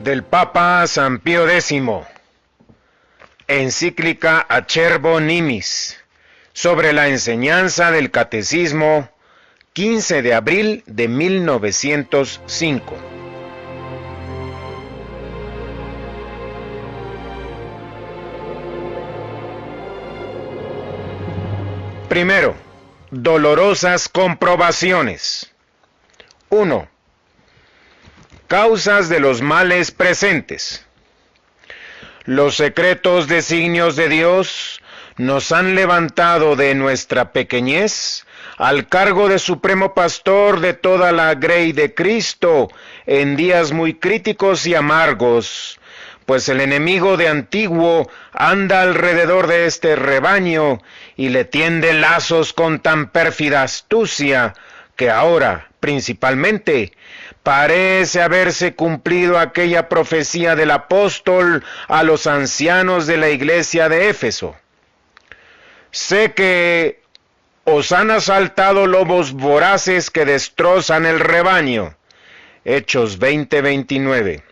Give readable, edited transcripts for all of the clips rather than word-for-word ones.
del Papa San Pío X, encíclica Acerbo Nimis, sobre la enseñanza del Catecismo, 15 de abril de 1905. Primero, dolorosas comprobaciones. 1. Causas de los males presentes. Los secretos designios de Dios nos han levantado de nuestra pequeñez al cargo de supremo pastor de toda la grey de Cristo en días muy críticos y amargos, pues el enemigo de antiguo anda alrededor de este rebaño y le tiende lazos con tan pérfida astucia que ahora, principalmente, parece haberse cumplido aquella profecía del apóstol a los ancianos de la iglesia de Éfeso. Sé que os han asaltado lobos voraces que destrozan el rebaño. Hechos 20:29.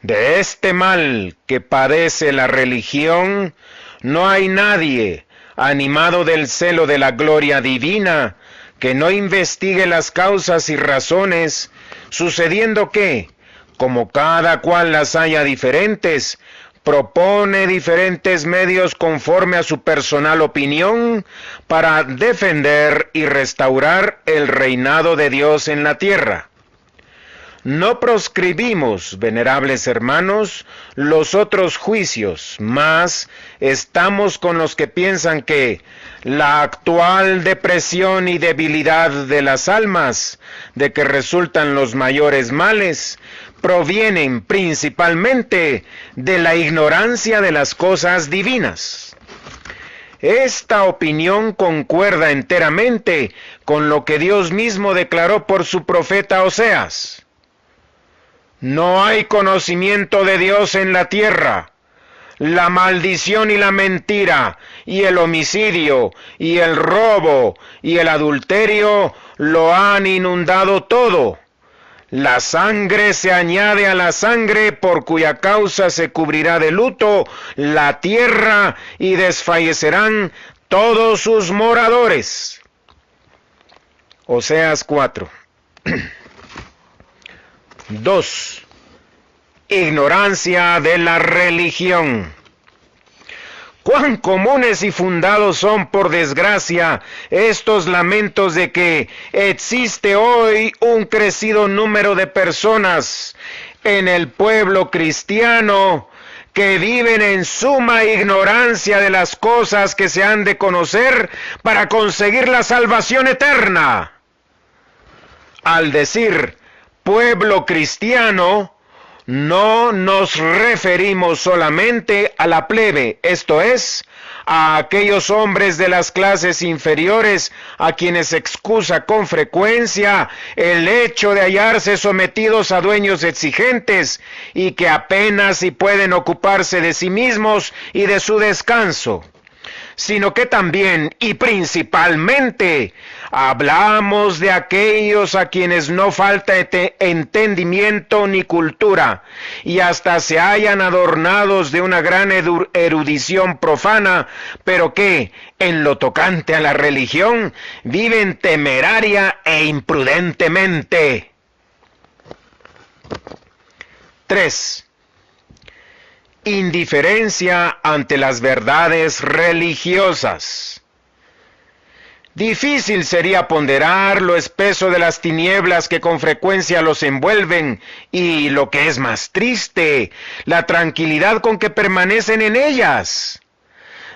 De este mal que padece la religión, no hay nadie, animado del celo de la gloria divina, que no investigue las causas y razones, sucediendo que, como cada cual las haya diferentes, propone diferentes medios conforme a su personal opinión para defender y restaurar el reinado de Dios en la tierra. No proscribimos, venerables hermanos, los otros juicios, mas estamos con los que piensan que la actual depresión y debilidad de las almas, de que resultan los mayores males, provienen principalmente de la ignorancia de las cosas divinas. Esta opinión concuerda enteramente con lo que Dios mismo declaró por su profeta Oseas. No hay conocimiento de Dios en la tierra. La maldición y la mentira, y el homicidio, y el robo, y el adulterio lo han inundado todo. La sangre se añade a la sangre, por cuya causa se cubrirá de luto la tierra, y desfallecerán todos sus moradores. Oseas 4. 2. Ignorancia de la religión. Cuán comunes y fundados son, por desgracia, estos lamentos de que existe hoy un crecido número de personas en el pueblo cristiano que viven en suma ignorancia de las cosas que se han de conocer para conseguir la salvación eterna. Al decir pueblo cristiano, no nos referimos solamente a la plebe, esto es, a aquellos hombres de las clases inferiores a quienes excusa con frecuencia el hecho de hallarse sometidos a dueños exigentes y que apenas si pueden ocuparse de sí mismos y de su descanso, sino que también y principalmente hablamos de aquellos a quienes no falta entendimiento ni cultura, y hasta se hallan adornados de una gran erudición profana, pero que, en lo tocante a la religión, viven temeraria e imprudentemente. 3. Indiferencia ante las verdades religiosas. Difícil sería ponderar lo espeso de las tinieblas que con frecuencia los envuelven y, lo que es más triste, la tranquilidad con que permanecen en ellas.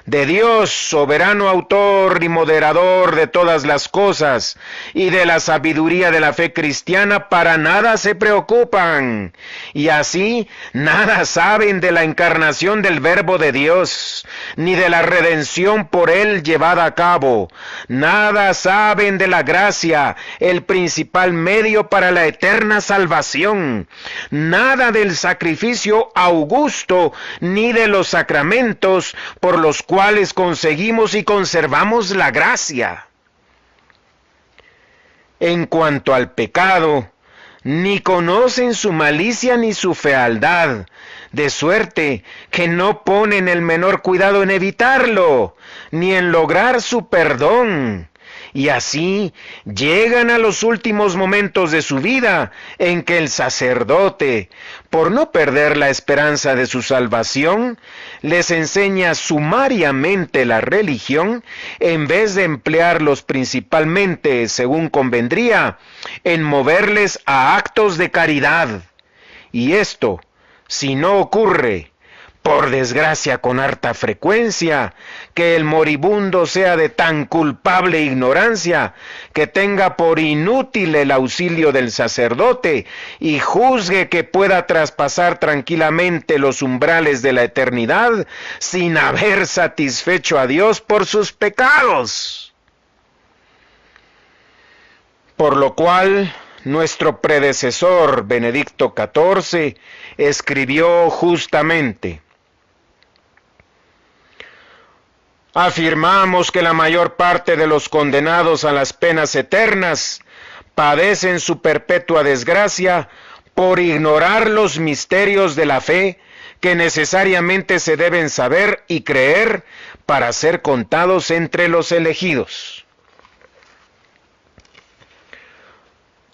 De Dios, soberano autor y moderador de todas las cosas, y de la sabiduría de la fe cristiana, para nada se preocupan, y así nada saben de la encarnación del Verbo de Dios, ni de la redención por Él llevada a cabo. Nada saben de la gracia, el principal medio para la eterna salvación. Nada del sacrificio augusto, ni de los sacramentos por los cuales conseguimos y conservamos la gracia. En cuanto al pecado, ni conocen su malicia ni su fealdad, de suerte que no ponen el menor cuidado en evitarlo, ni en lograr su perdón. Y así llegan a los últimos momentos de su vida en que el sacerdote, por no perder la esperanza de su salvación, les enseña sumariamente la religión en vez de emplearlos principalmente, según convendría, en moverles a actos de caridad. Y esto, si no ocurre, por desgracia con harta frecuencia, que el moribundo sea de tan culpable ignorancia, que tenga por inútil el auxilio del sacerdote, y juzgue que pueda traspasar tranquilamente los umbrales de la eternidad, sin haber satisfecho a Dios por sus pecados. Por lo cual, nuestro predecesor, Benedicto XIV, escribió justamente: afirmamos que la mayor parte de los condenados a las penas eternas padecen su perpetua desgracia por ignorar los misterios de la fe que necesariamente se deben saber y creer para ser contados entre los elegidos.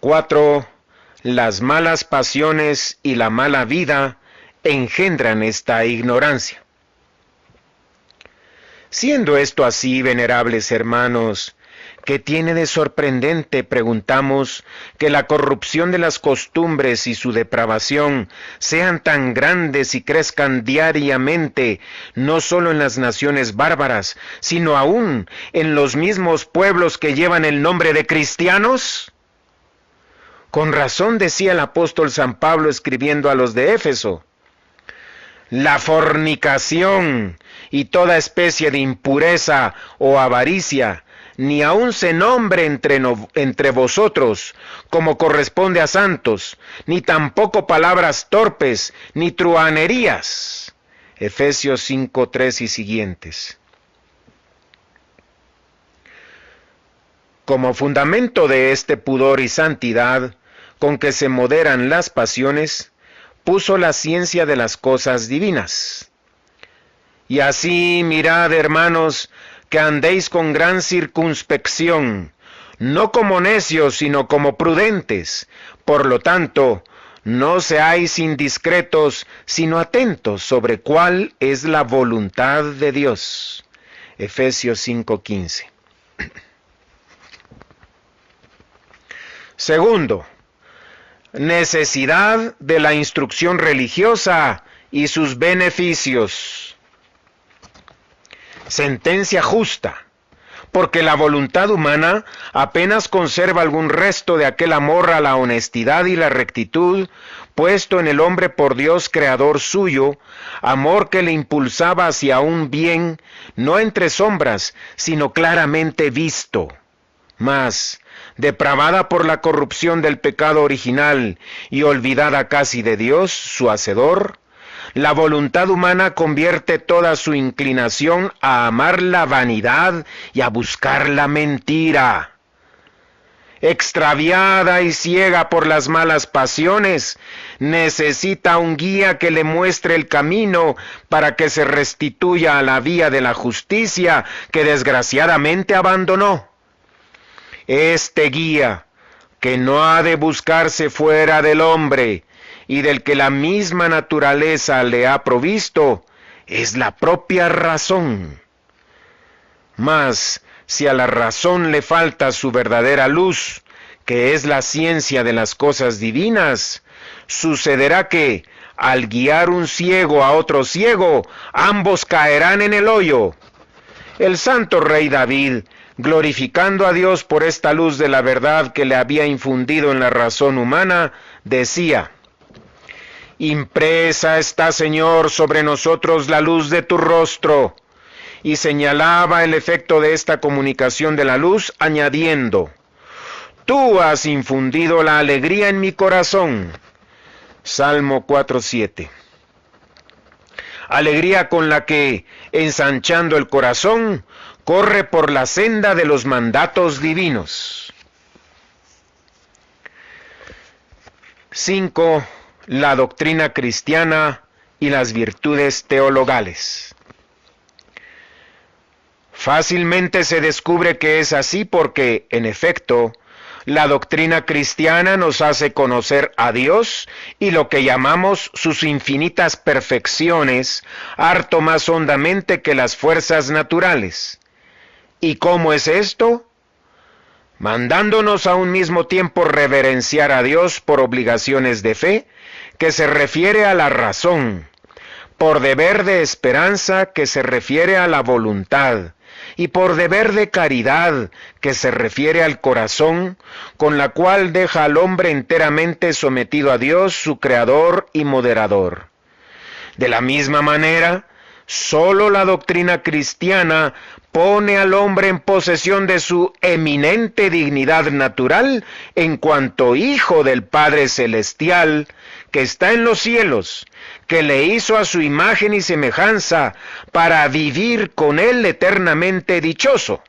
4. Las malas pasiones y la mala vida engendran esta ignorancia. Siendo esto así, venerables hermanos, ¿qué tiene de sorprendente, preguntamos, que la corrupción de las costumbres y su depravación sean tan grandes y crezcan diariamente, no solo en las naciones bárbaras, sino aún en los mismos pueblos que llevan el nombre de cristianos? Con razón decía el apóstol San Pablo escribiendo a los de Éfeso: la fornicación y toda especie de impureza o avaricia, ni aun se nombre entre vosotros, como corresponde a santos, ni tampoco palabras torpes, ni truhanerías. Efesios 5:3 y siguientes. Como fundamento de este pudor y santidad, con que se moderan las pasiones, puso la ciencia de las cosas divinas. Y así mirad, hermanos, que andéis con gran circunspección, no como necios, sino como prudentes. Por lo tanto, no seáis indiscretos, sino atentos sobre cuál es la voluntad de Dios. Efesios 5:15. Segundo, necesidad de la instrucción religiosa y sus beneficios. Sentencia justa, porque la voluntad humana apenas conserva algún resto de aquel amor a la honestidad y la rectitud puesto en el hombre por Dios creador suyo, amor que le impulsaba hacia un bien, no entre sombras, sino claramente visto. Mas, depravada por la corrupción del pecado original y olvidada casi de Dios, su hacedor, la voluntad humana convierte toda su inclinación a amar la vanidad y a buscar la mentira. Extraviada y ciega por las malas pasiones, necesita un guía que le muestre el camino para que se restituya a la vía de la justicia que desgraciadamente abandonó. Este guía, que no ha de buscarse fuera del hombre y del que la misma naturaleza le ha provisto, es la propia razón. Mas, si a la razón le falta su verdadera luz, que es la ciencia de las cosas divinas, sucederá que, al guiar un ciego a otro ciego, ambos caerán en el hoyo. El santo rey David, glorificando a Dios por esta luz de la verdad que le había infundido en la razón humana, decía: impresa está, Señor, sobre nosotros la luz de tu rostro. Y señalaba el efecto de esta comunicación de la luz, añadiendo: tú has infundido la alegría en mi corazón. Salmo 4:7. Alegría con la que, ensanchando el corazón, corre por la senda de los mandatos divinos. 5. La doctrina cristiana y las virtudes teologales. Fácilmente se descubre que es así porque, en efecto, la doctrina cristiana nos hace conocer a Dios y lo que llamamos sus infinitas perfecciones, harto más hondamente que las fuerzas naturales. ¿Y cómo es esto? Mandándonos a un mismo tiempo reverenciar a Dios por obligaciones de fe, que se refiere a la razón, por deber de esperanza, que se refiere a la voluntad, y por deber de caridad, que se refiere al corazón, con la cual deja al hombre enteramente sometido a Dios, su Creador y Moderador. De la misma manera, sólo la doctrina cristiana pone al hombre en posesión de su eminente dignidad natural en cuanto hijo del Padre Celestial, que está en los cielos, que le hizo a su imagen y semejanza para vivir con él eternamente dichoso.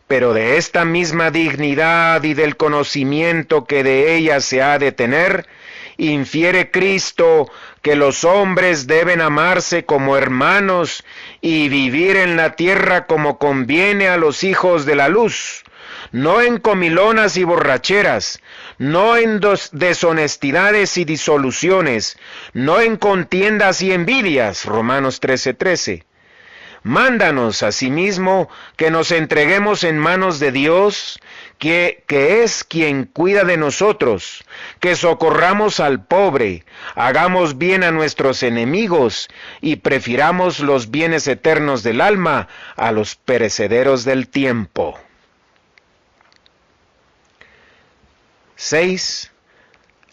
Pero de esta misma dignidad y del conocimiento que de ella se ha de tener, infiere Cristo que los hombres deben amarse como hermanos y vivir en la tierra como conviene a los hijos de la luz, no en comilonas y borracheras, no en deshonestidades y disoluciones, no en contiendas y envidias, Romanos 13:13. Mándanos asimismo que nos entreguemos en manos de Dios, que es quien cuida de nosotros, que socorramos al pobre, hagamos bien a nuestros enemigos y prefiramos los bienes eternos del alma a los perecederos del tiempo. 6.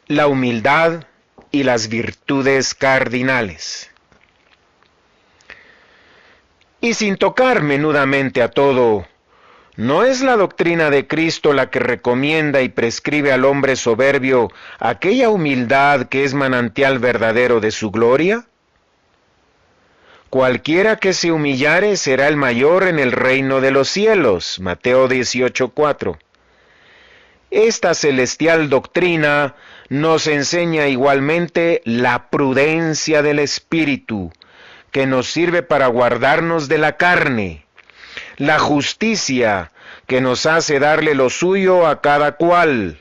La humildad y las virtudes cardinales. Y sin tocar menudamente a todo, ¿no es la doctrina de Cristo la que recomienda y prescribe al hombre soberbio aquella humildad que es manantial verdadero de su gloria? Cualquiera que se humillare será el mayor en el reino de los cielos. Mateo 18:4. Esta celestial doctrina nos enseña igualmente la prudencia del espíritu, que nos sirve para guardarnos de la carne, la justicia, que nos hace darle lo suyo a cada cual,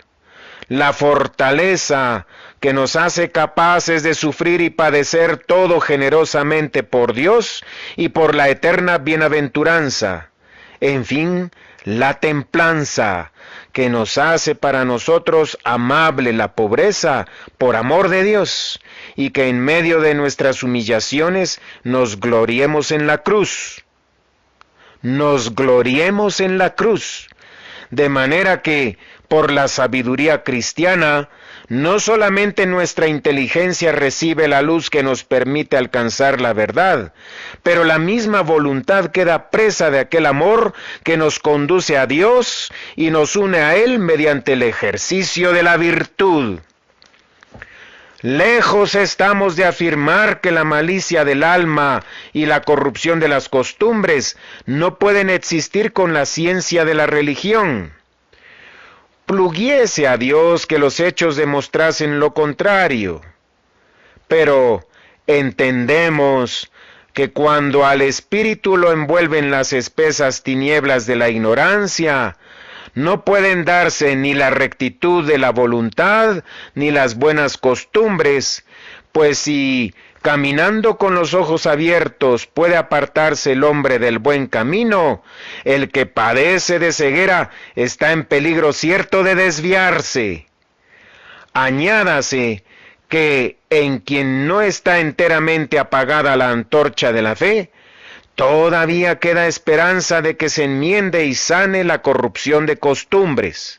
la fortaleza, que nos hace capaces de sufrir y padecer todo generosamente por Dios y por la eterna bienaventuranza, en fin, la templanza, que nos hace para nosotros amable la pobreza por amor de Dios, y que en medio de nuestras humillaciones nos gloriemos en la cruz. Nos gloriemos en la cruz, de manera que, por la sabiduría cristiana, no solamente nuestra inteligencia recibe la luz que nos permite alcanzar la verdad, pero la misma voluntad queda presa de aquel amor que nos conduce a Dios y nos une a Él mediante el ejercicio de la virtud. Lejos estamos de afirmar que la malicia del alma y la corrupción de las costumbres no pueden existir con la ciencia de la religión. Pluguiese a Dios que los hechos demostrasen lo contrario. Pero entendemos que cuando al espíritu lo envuelven las espesas tinieblas de la ignorancia, no pueden darse ni la rectitud de la voluntad, ni las buenas costumbres, pues si caminando con los ojos abiertos puede apartarse el hombre del buen camino, el que padece de ceguera está en peligro cierto de desviarse. Añádase que en quien no está enteramente apagada la antorcha de la fe, todavía queda esperanza de que se enmiende y sane la corrupción de costumbres.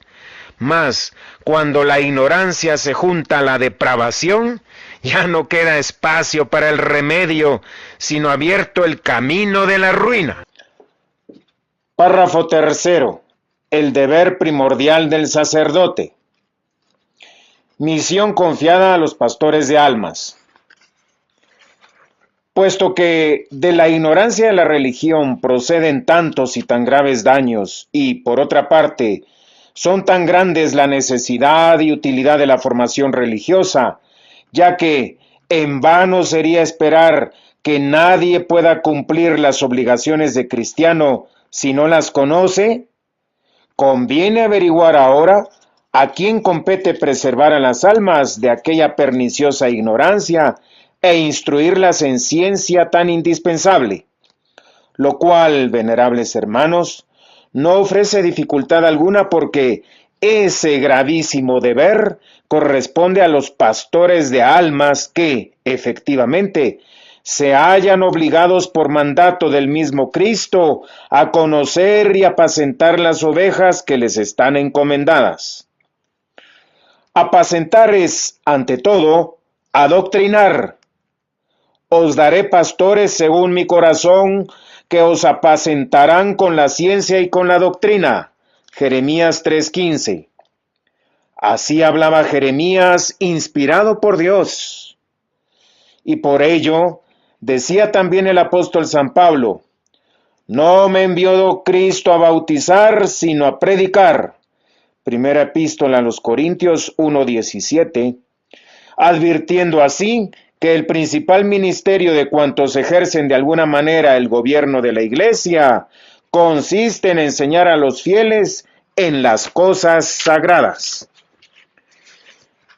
Mas, cuando la ignorancia se junta a la depravación, ya no queda espacio para el remedio, sino abierto el camino de la ruina. Párrafo 3. El deber primordial del sacerdote. Misión confiada a los pastores de almas. Puesto que de la ignorancia de la religión proceden tantos y tan graves daños, y por otra parte, Son tan grandes la necesidad y utilidad de la formación religiosa, ya que en vano sería esperar que nadie pueda cumplir las obligaciones de cristiano si no las conoce. Conviene averiguar ahora a quién compete preservar a las almas de aquella perniciosa ignorancia e instruirlas en ciencia tan indispensable, lo cual, venerables hermanos, no ofrece dificultad alguna porque ese gravísimo deber corresponde a los pastores de almas que, efectivamente, se hallan obligados por mandato del mismo Cristo a conocer y apacentar las ovejas que les están encomendadas. Apacentar es, ante todo, adoctrinar. Os daré pastores según mi corazón, que os apacentarán con la ciencia y con la doctrina. Jeremías 3:15. Así hablaba Jeremías, inspirado por Dios. Y por ello, decía también el apóstol San Pablo, no me envió Cristo a bautizar, sino a predicar. Primera epístola a los Corintios 1:17, advirtiendo así que el principal ministerio de cuantos ejercen de alguna manera el gobierno de la Iglesia consiste en enseñar a los fieles en las cosas sagradas.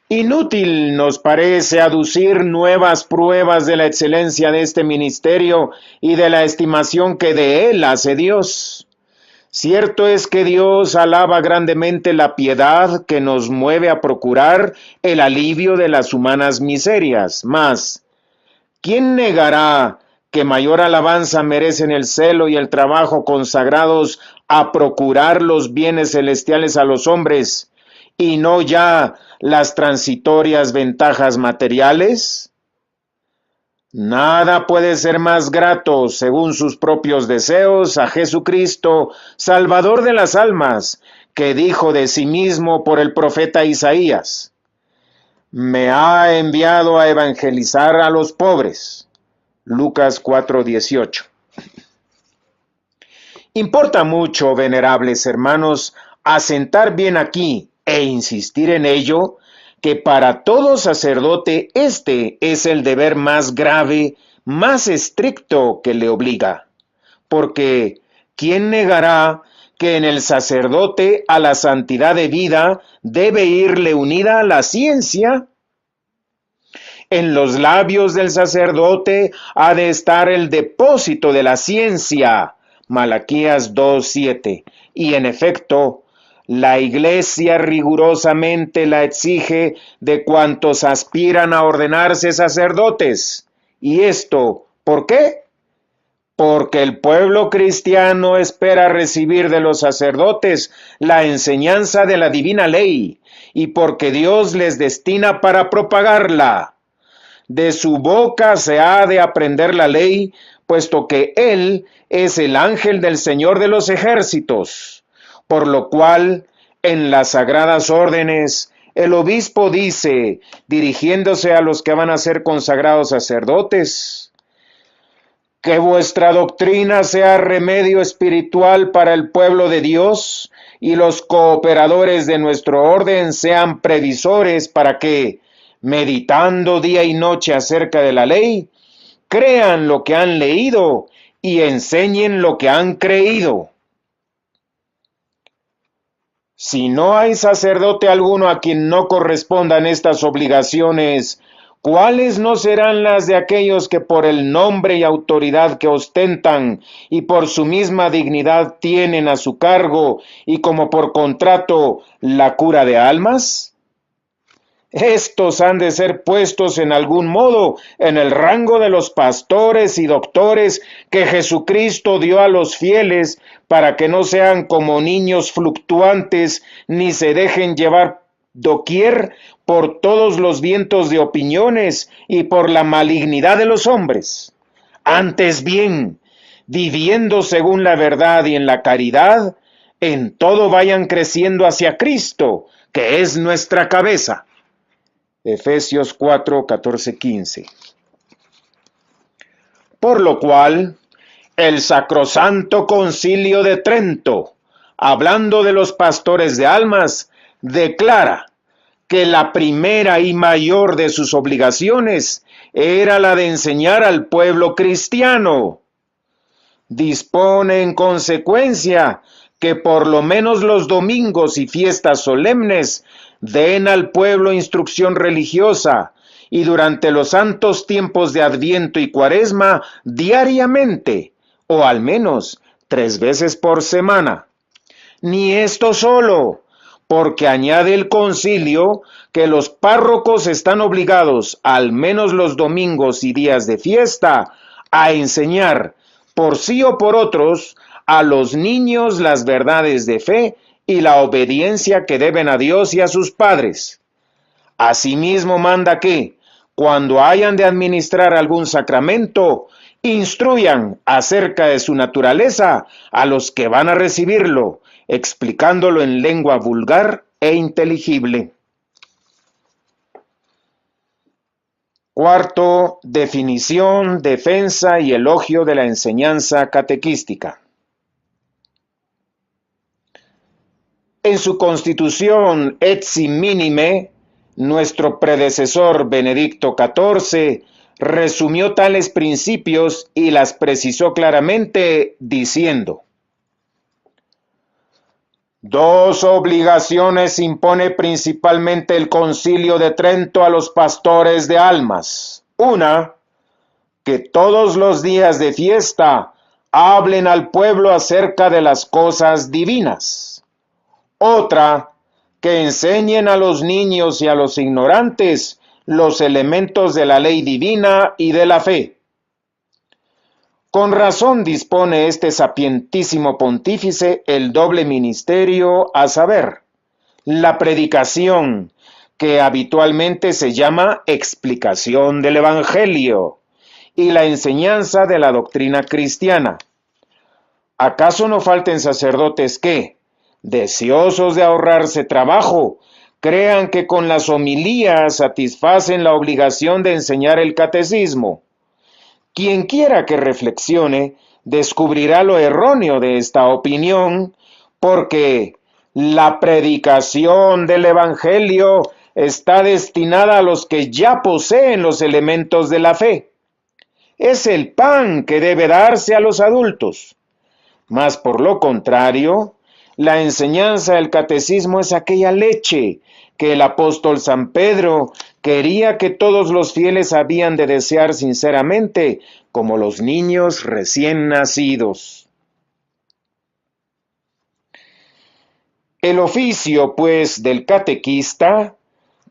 Inútil nos parece aducir nuevas pruebas de la excelencia de este ministerio y de la estimación que de él hace Dios. Cierto es que Dios alaba grandemente la piedad que nos mueve a procurar el alivio de las humanas miserias, mas ¿quién negará que mayor alabanza merecen el celo y el trabajo consagrados a procurar los bienes celestiales a los hombres, y no ya las transitorias ventajas materiales? Nada puede ser más grato, según sus propios deseos, a Jesucristo, Salvador de las almas, que dijo de sí mismo por el profeta Isaías, me ha enviado a evangelizar a los pobres. Lucas 4:18. Importa mucho, venerables hermanos, asentar bien aquí e insistir en ello, que para todo sacerdote este es el deber más grave, más estricto que le obliga. Porque, ¿quién negará que en el sacerdote a la santidad de vida debe irle unida la ciencia? En los labios del sacerdote ha de estar el depósito de la ciencia, Malaquías 2:7, y en efecto, la Iglesia rigurosamente la exige de cuantos aspiran a ordenarse sacerdotes. ¿Y esto por qué? Porque el pueblo cristiano espera recibir de los sacerdotes la enseñanza de la divina ley, y porque Dios les destina para propagarla. De su boca se ha de aprender la ley, puesto que Él es el ángel del Señor de los ejércitos. Por lo cual, en las sagradas órdenes, el obispo dice, dirigiéndose a los que van a ser consagrados sacerdotes, que vuestra doctrina sea remedio espiritual para el pueblo de Dios, y los cooperadores de nuestro orden sean previsores para que, meditando día y noche acerca de la ley, crean lo que han leído y enseñen lo que han creído. Si no hay sacerdote alguno a quien no correspondan estas obligaciones, ¿cuáles no serán las de aquellos que por el nombre y autoridad que ostentan y por su misma dignidad tienen a su cargo y como por contrato la cura de almas? Estos han de ser puestos en algún modo en el rango de los pastores y doctores que Jesucristo dio a los fieles para que no sean como niños fluctuantes ni se dejen llevar doquier por todos los vientos de opiniones y por la malignidad de los hombres. Antes bien, viviendo según la verdad y en la caridad, en todo vayan creciendo hacia Cristo, que es nuestra cabeza. Efesios 4:14-15. Por lo cual, el Sacrosanto Concilio de Trento, hablando de los pastores de almas, declara que la primera y mayor de sus obligaciones era la de enseñar al pueblo cristiano. Dispone en consecuencia que por lo menos los domingos y fiestas solemnes den al pueblo instrucción religiosa y durante los santos tiempos de Adviento y Cuaresma diariamente, o al menos 3 veces por semana. Ni esto solo, porque añade el concilio que los párrocos están obligados, al menos los domingos y días de fiesta, a enseñar, por sí o por otros, a los niños las verdades de fe y la obediencia que deben a Dios y a sus padres. Asimismo manda que, cuando hayan de administrar algún sacramento, instruyan acerca de su naturaleza a los que van a recibirlo, explicándolo en lengua vulgar e inteligible. Cuarto, definición, defensa y elogio de la enseñanza catequística. En su constitución Etsi Minime, nuestro predecesor Benedicto XIV resumió tales principios y las precisó claramente diciendo: 2 obligaciones impone principalmente el Concilio de Trento a los pastores de almas. Una, que todos los días de fiesta hablen al pueblo acerca de las cosas divinas. Otra, que enseñen a los niños y a los ignorantes los elementos de la ley divina y de la fe. Con razón dispone este sapientísimo pontífice el doble ministerio, a saber, la predicación, que habitualmente se llama explicación del Evangelio, y la enseñanza de la doctrina cristiana. ¿Acaso no falten sacerdotes que, deseosos de ahorrarse trabajo, crean que con las homilías satisfacen la obligación de enseñar el catecismo? Quien quiera que reflexione, descubrirá lo erróneo de esta opinión, porque la predicación del Evangelio está destinada a los que ya poseen los elementos de la fe. Es el pan que debe darse a los adultos. Mas por lo contrario, la enseñanza del catecismo es aquella leche que el apóstol San Pedro quería que todos los fieles habían de desear sinceramente, como los niños recién nacidos. El oficio, pues, del catequista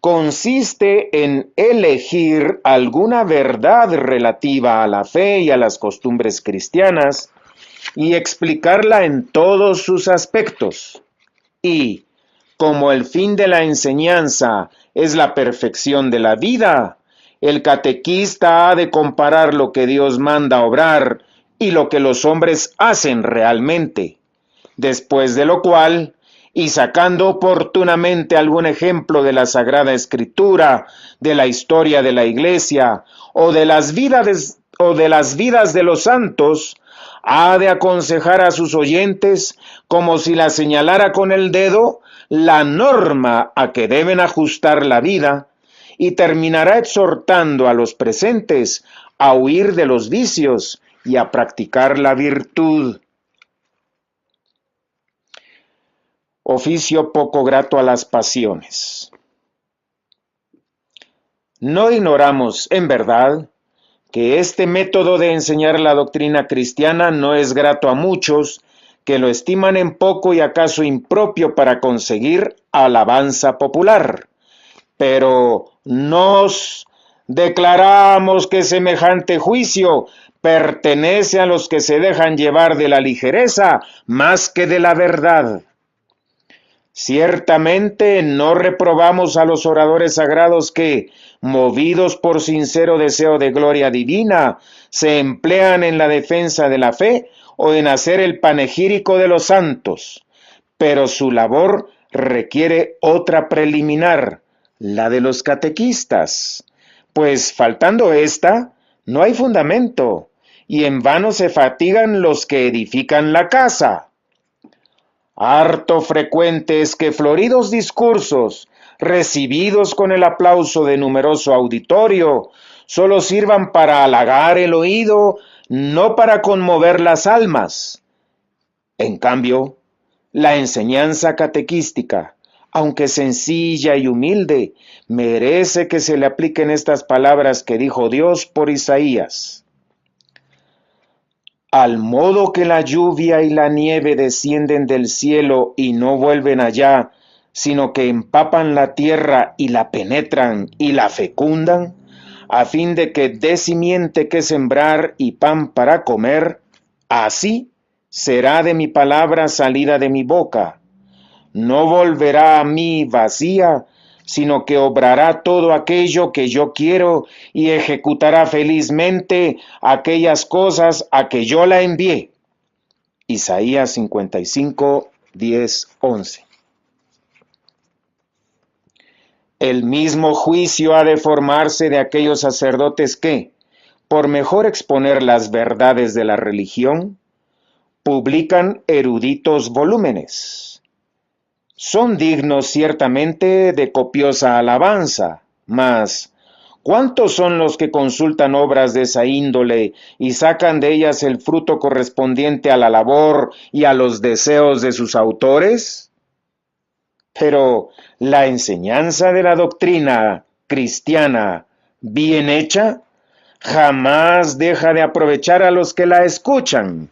consiste en elegir alguna verdad relativa a la fe y a las costumbres cristianas y explicarla en todos sus aspectos. Y, como el fin de la enseñanza es la perfección de la vida, el catequista ha de comparar lo que Dios manda obrar y lo que los hombres hacen realmente, después de lo cual, y sacando oportunamente algún ejemplo de la Sagrada Escritura, de la historia de la Iglesia o de las vidas de los santos, ha de aconsejar a sus oyentes, como si la señalara con el dedo, la norma a que deben ajustar la vida, y terminará exhortando a los presentes a huir de los vicios y a practicar la virtud. Oficio poco grato a las pasiones. No ignoramos, en verdad, que este método de enseñar la doctrina cristiana no es grato a muchos, que lo estiman en poco y acaso impropio para conseguir alabanza popular. Pero nos declaramos que semejante juicio pertenece a los que se dejan llevar de la ligereza más que de la verdad. Ciertamente no reprobamos a los oradores sagrados que, movidos por sincero deseo de gloria divina, se emplean en la defensa de la fe o en hacer el panegírico de los santos, pero su labor requiere otra preliminar, la de los catequistas, pues faltando esta, no hay fundamento, y en vano se fatigan los que edifican la casa. Harto frecuente es que floridos discursos, recibidos con el aplauso de numeroso auditorio, solo sirvan para halagar el oído, no para conmover las almas. En cambio, la enseñanza catequística, aunque sencilla y humilde, merece que se le apliquen estas palabras que dijo Dios por Isaías. Al modo que la lluvia y la nieve descienden del cielo y no vuelven allá, sino que empapan la tierra y la penetran y la fecundan, a fin de que dé simiente que sembrar y pan para comer, así será de mi palabra salida de mi boca. No volverá a mí vacía, sino que obrará todo aquello que yo quiero y ejecutará felizmente aquellas cosas a que yo la envié. Isaías 55, 10, 11. El mismo juicio ha de formarse de aquellos sacerdotes que, por mejor exponer las verdades de la religión, publican eruditos volúmenes. Son dignos ciertamente de copiosa alabanza, mas ¿cuántos son los que consultan obras de esa índole y sacan de ellas el fruto correspondiente a la labor y a los deseos de sus autores? Pero la enseñanza de la doctrina cristiana bien hecha jamás deja de aprovechar a los que la escuchan.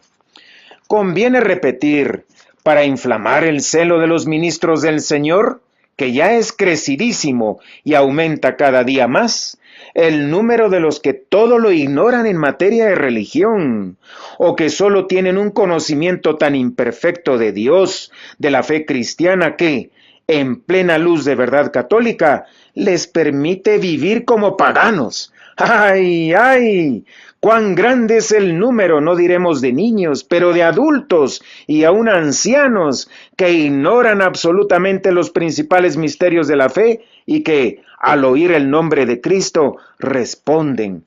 Conviene repetir, para inflamar el celo de los ministros del Señor, que ya es crecidísimo y aumenta cada día más, el número de los que todo lo ignoran en materia de religión, o que solo tienen un conocimiento tan imperfecto de Dios, de la fe cristiana, que, en plena luz de verdad católica, les permite vivir como paganos. ¡Ay, ay! Cuán grande es el número, no diremos de niños, pero de adultos y aún ancianos que ignoran absolutamente los principales misterios de la fe y que, al oír el nombre de Cristo, responden: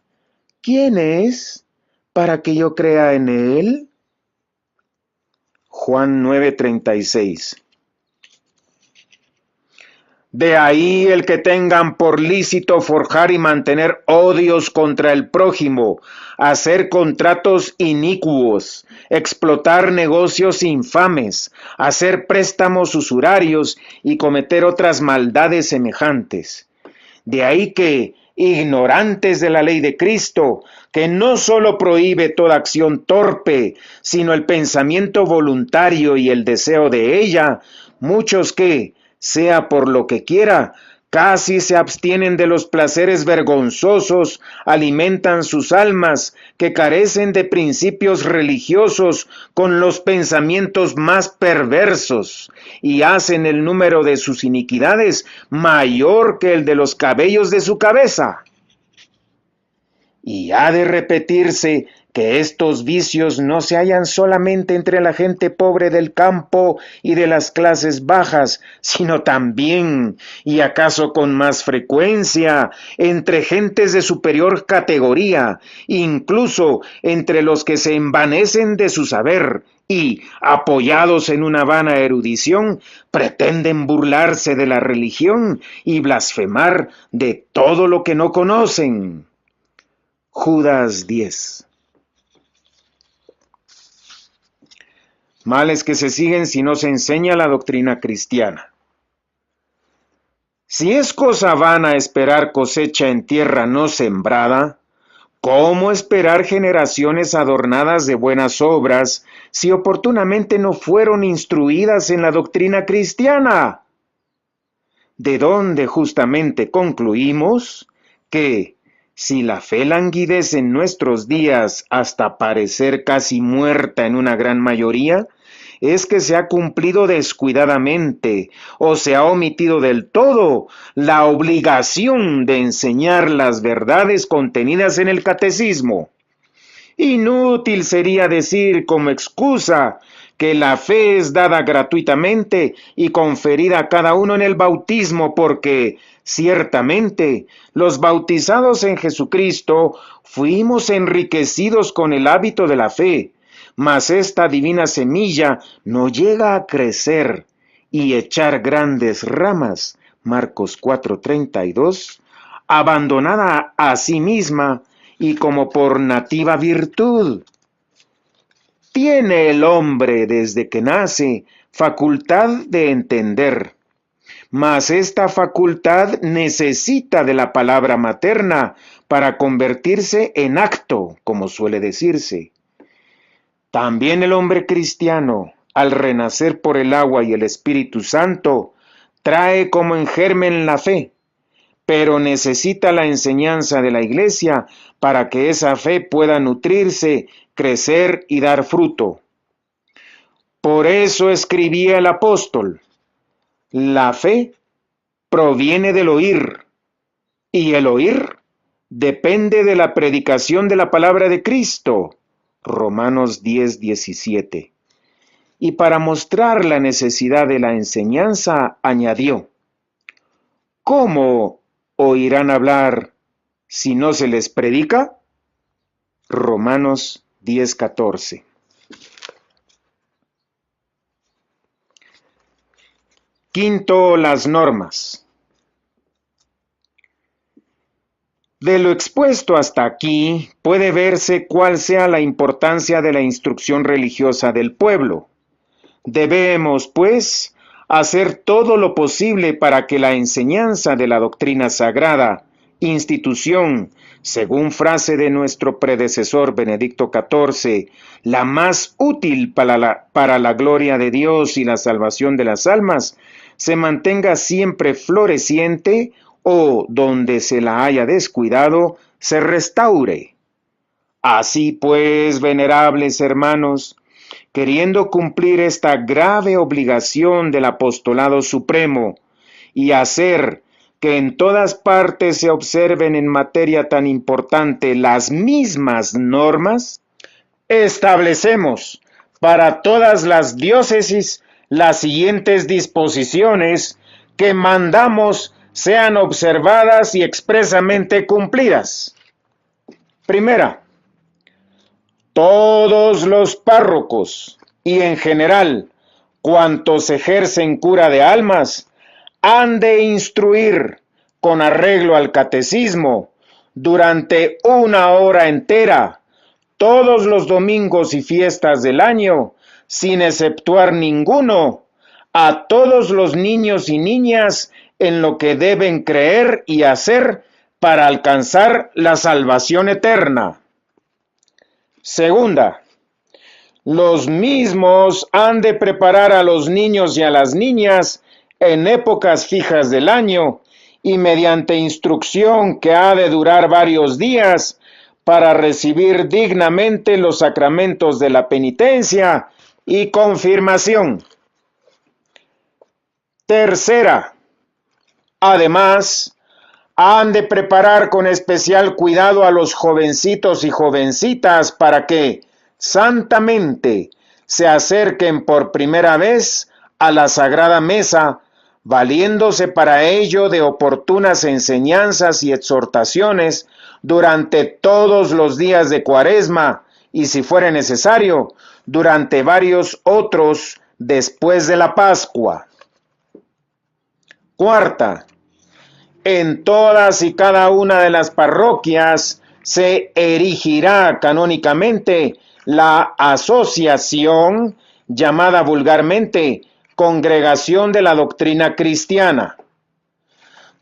¿quién es para que yo crea en él? Juan 9:36. De ahí el que tengan por lícito forjar y mantener odios contra el prójimo, hacer contratos inicuos, explotar negocios infames, hacer préstamos usurarios y cometer otras maldades semejantes. De ahí que, ignorantes de la ley de Cristo, que no solo prohíbe toda acción torpe, sino el pensamiento voluntario y el deseo de ella, muchos que, sea por lo que quiera, casi se abstienen de los placeres vergonzosos, alimentan sus almas, que carecen de principios religiosos, con los pensamientos más perversos, y hacen el número de sus iniquidades mayor que el de los cabellos de su cabeza. Y ha de repetirse que estos vicios no se hallan solamente entre la gente pobre del campo y de las clases bajas, sino también, y acaso con más frecuencia, entre gentes de superior categoría, incluso entre los que se envanecen de su saber y, apoyados en una vana erudición, pretenden burlarse de la religión y blasfemar de todo lo que no conocen. Judas 10. Males que se siguen si no se enseña la doctrina cristiana. Si es cosa vana esperar cosecha en tierra no sembrada, ¿cómo esperar generaciones adornadas de buenas obras si oportunamente no fueron instruidas en la doctrina cristiana? De donde justamente concluimos que, si la fe languidece en nuestros días hasta parecer casi muerta en una gran mayoría, es que se ha cumplido descuidadamente o se ha omitido del todo la obligación de enseñar las verdades contenidas en el catecismo. Inútil sería decir como excusa que la fe es dada gratuitamente y conferida a cada uno en el bautismo, porque ciertamente los bautizados en Jesucristo fuimos enriquecidos con el hábito de la fe, mas esta divina semilla no llega a crecer y echar grandes ramas, Marcos 4:32, abandonada a sí misma y como por nativa virtud. Tiene el hombre desde que nace facultad de entender, mas esta facultad necesita de la palabra materna para convertirse en acto, como suele decirse. También el hombre cristiano, al renacer por el agua y el Espíritu Santo, trae como en germen la fe, pero necesita la enseñanza de la Iglesia para que esa fe pueda nutrirse, crecer y dar fruto. Por eso escribía el apóstol: la fe proviene del oír, y el oír depende de la predicación de la palabra de Cristo. Romanos 10:17. Y para mostrar la necesidad de la enseñanza, añadió: ¿cómo oirán hablar si no se les predica? Romanos 10:14. Quinto, las normas. De lo expuesto hasta aquí puede verse cuál sea la importancia de la instrucción religiosa del pueblo. Debemos, pues, hacer todo lo posible para que la enseñanza de la doctrina sagrada, institución, según frase de nuestro predecesor Benedicto XIV, la más útil para la gloria de Dios y la salvación de las almas, se mantenga siempre floreciente, o donde se la haya descuidado, se restaure. Así pues, venerables hermanos, queriendo cumplir esta grave obligación del apostolado supremo y hacer que en todas partes se observen en materia tan importante las mismas normas, establecemos para todas las diócesis las siguientes disposiciones que mandamos sean observadas y expresamente cumplidas. Primera, todos los párrocos y en general cuantos ejercen cura de almas han de instruir con arreglo al catecismo durante 1 hora entera todos los domingos y fiestas del año, sin exceptuar ninguno, a todos los niños y niñas en lo que deben creer y hacer para alcanzar la salvación eterna. Segunda, los mismos han de preparar a los niños y a las niñas en épocas fijas del año y mediante instrucción que ha de durar varios días para recibir dignamente los sacramentos de la penitencia y confirmación. Tercera, además, han de preparar con especial cuidado a los jovencitos y jovencitas para que, santamente, se acerquen por primera vez a la Sagrada Mesa, valiéndose para ello de oportunas enseñanzas y exhortaciones durante todos los días de Cuaresma y, si fuere necesario, durante varios otros después de la Pascua. Cuarta, en todas y cada una de las parroquias se erigirá canónicamente la asociación llamada vulgarmente Congregación de la Doctrina Cristiana.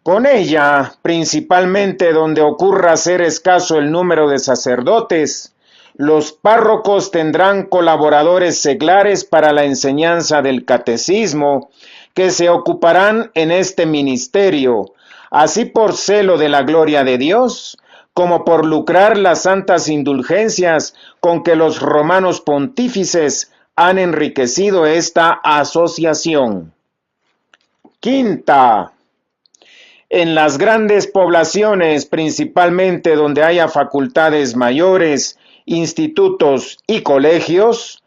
Con ella, principalmente donde ocurra ser escaso el número de sacerdotes, los párrocos tendrán colaboradores seglares para la enseñanza del catecismo, que se ocuparán en este ministerio, así por celo de la gloria de Dios, como por lucrar las santas indulgencias con que los romanos pontífices han enriquecido esta asociación. Quinta, en las grandes poblaciones, principalmente donde haya facultades mayores, institutos y colegios,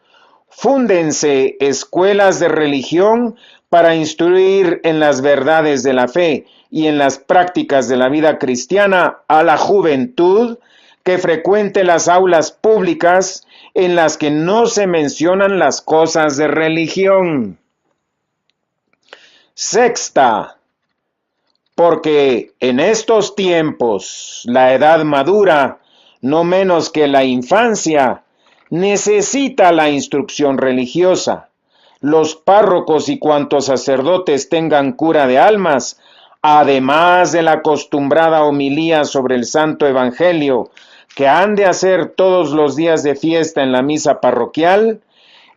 fúndense escuelas de religión para instruir en las verdades de la fe y en las prácticas de la vida cristiana a la juventud que frecuente las aulas públicas en las que no se mencionan las cosas de religión. Sexta, porque en estos tiempos la edad madura, no menos que la infancia, necesita la instrucción religiosa. Los párrocos y cuantos sacerdotes tengan cura de almas, además de la acostumbrada homilía sobre el Santo Evangelio, que han de hacer todos los días de fiesta en la misa parroquial,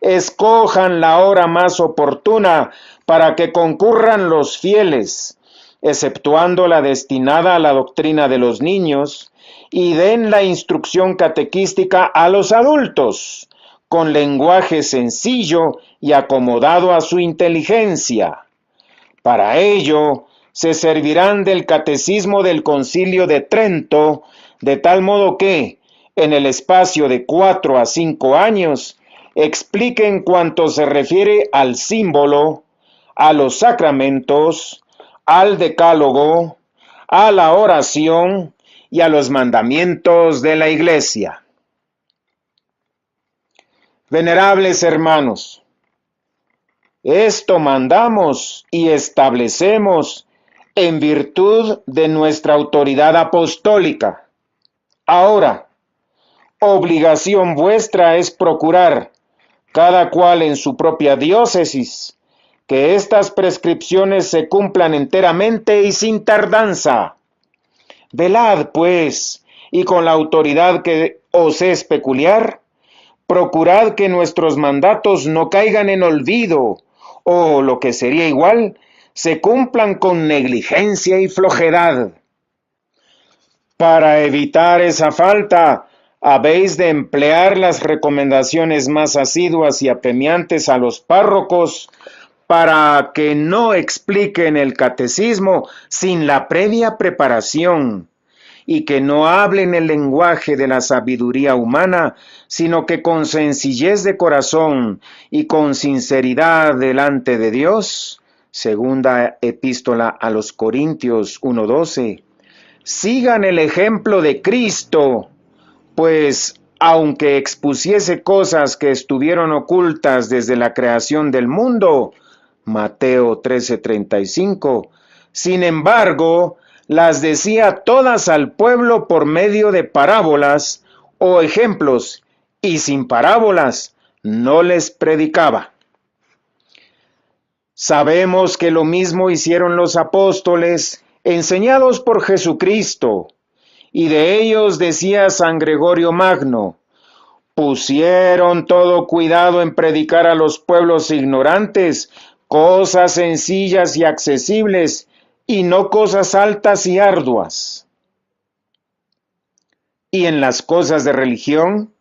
escojan la hora más oportuna para que concurran los fieles, exceptuando la destinada a la doctrina de los niños, y den la instrucción catequística a los adultos, con lenguaje sencillo y acomodado a su inteligencia. Para ello, se servirán del Catecismo del Concilio de Trento, de tal modo que, en el espacio de 4 a 5 años, expliquen cuanto se refiere al símbolo, a los sacramentos, al decálogo, a la oración y a los mandamientos de la Iglesia. Venerables hermanos, esto mandamos y establecemos en virtud de nuestra autoridad apostólica. Ahora, obligación vuestra es procurar, cada cual en su propia diócesis, que estas prescripciones se cumplan enteramente y sin tardanza. Velad, pues, y con la autoridad que os es peculiar, procurad que nuestros mandatos no caigan en olvido, o, lo que sería igual, se cumplan con negligencia y flojedad. Para evitar esa falta, habéis de emplear las recomendaciones más asiduas y apremiantes a los párrocos, para que no expliquen el catecismo sin la previa preparación, y que no hablen el lenguaje de la sabiduría humana, sino que con sencillez de corazón y con sinceridad delante de Dios, segunda epístola a los Corintios 1:12, sigan el ejemplo de Cristo, pues aunque expusiese cosas que estuvieron ocultas desde la creación del mundo, Mateo 13:35, sin embargo, las decía todas al pueblo por medio de parábolas o ejemplos, y sin parábolas no les predicaba. Sabemos que lo mismo hicieron los apóstoles, enseñados por Jesucristo, y de ellos decía San Gregorio Magno: pusieron todo cuidado en predicar a los pueblos ignorantes cosas sencillas y accesibles, y no cosas altas y arduas. Y en las cosas de religión,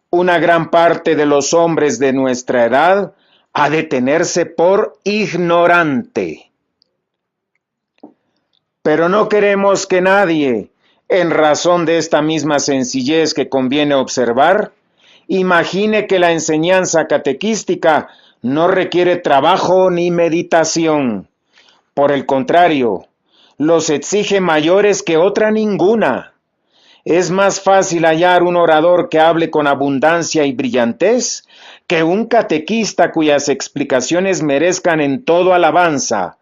una gran parte de los hombres de nuestra edad ha de tenerse por ignorante. Pero no queremos que nadie, en razón de esta misma sencillez que conviene observar, imagine que la enseñanza catequística no requiere trabajo ni meditación. Por el contrario, los exige mayores que otra ninguna. Es más fácil hallar un orador que hable con abundancia y brillantez que un catequista cuyas explicaciones merezcan en todo alabanza,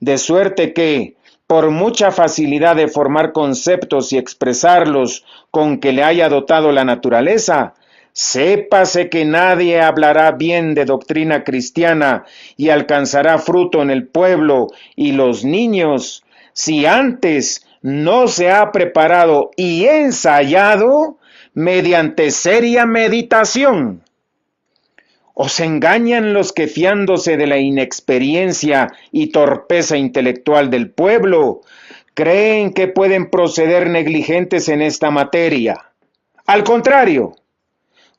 de suerte que, por mucha facilidad de formar conceptos y expresarlos con que le haya dotado la naturaleza, sépase que nadie hablará bien de doctrina cristiana y alcanzará fruto en el pueblo y los niños si antes no se ha preparado y ensayado mediante seria meditación. Os engañan los que, fiándose de la inexperiencia y torpeza intelectual del pueblo, creen que pueden proceder negligentes en esta materia. Al contrario,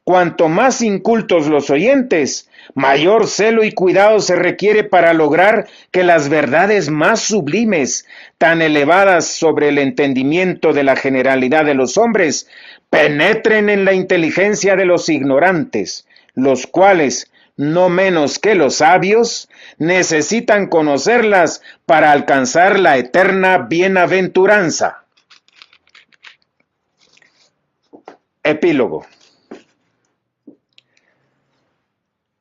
cuanto más incultos los oyentes, mayor celo y cuidado se requiere para lograr que las verdades más sublimes, tan elevadas sobre el entendimiento de la generalidad de los hombres, penetren en la inteligencia de los ignorantes, los cuales, no menos que los sabios, necesitan conocerlas para alcanzar la eterna bienaventuranza. Epílogo.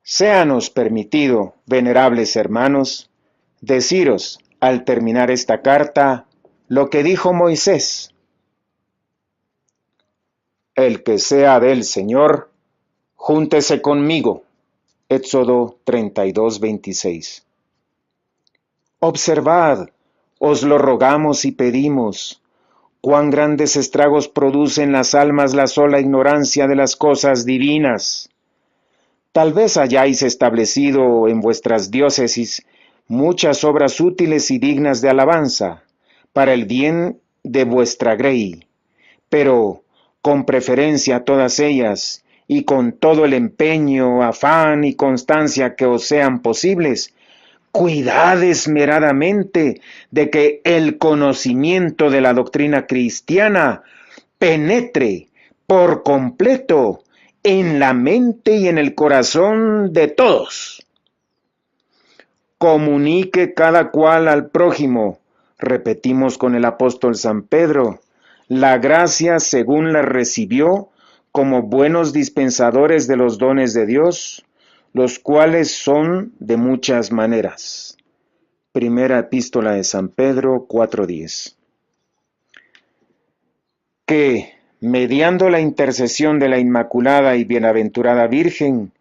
Séanos permitido, venerables hermanos, deciros, al terminar esta carta, lo que dijo Moisés: el que sea del Señor, júntese conmigo. Éxodo 32:26. Observad, os lo rogamos y pedimos, cuán grandes estragos produce en las almas la sola ignorancia de las cosas divinas. Tal vez hayáis establecido en vuestras diócesis muchas obras útiles y dignas de alabanza, para el bien de vuestra grey, pero con preferencia a todas ellas, y con todo el empeño, afán y constancia que os sean posibles, cuidad esmeradamente de que el conocimiento de la doctrina cristiana penetre por completo en la mente y en el corazón de todos. Comunique cada cual al prójimo, repetimos con el apóstol San Pedro, la gracia según la recibió, como buenos dispensadores de los dones de Dios, los cuales son de muchas maneras. Primera Epístola de San Pedro 4:10. Que, mediando la intercesión de la Inmaculada y Bienaventurada Virgen,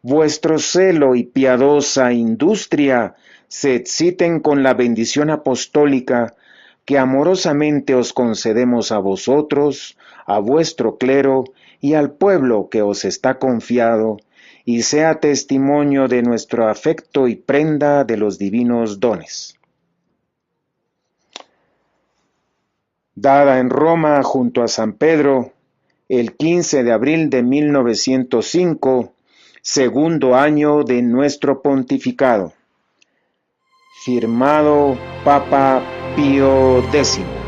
vuestro celo y piadosa industria se exciten con la bendición apostólica que amorosamente os concedemos a vosotros, a vuestro clero y al pueblo que os está confiado, y sea testimonio de nuestro afecto y prenda de los divinos dones. Dada en Roma junto a San Pedro, el 15 de abril de 1905, segundo año de nuestro pontificado. Firmado Papa Pío X.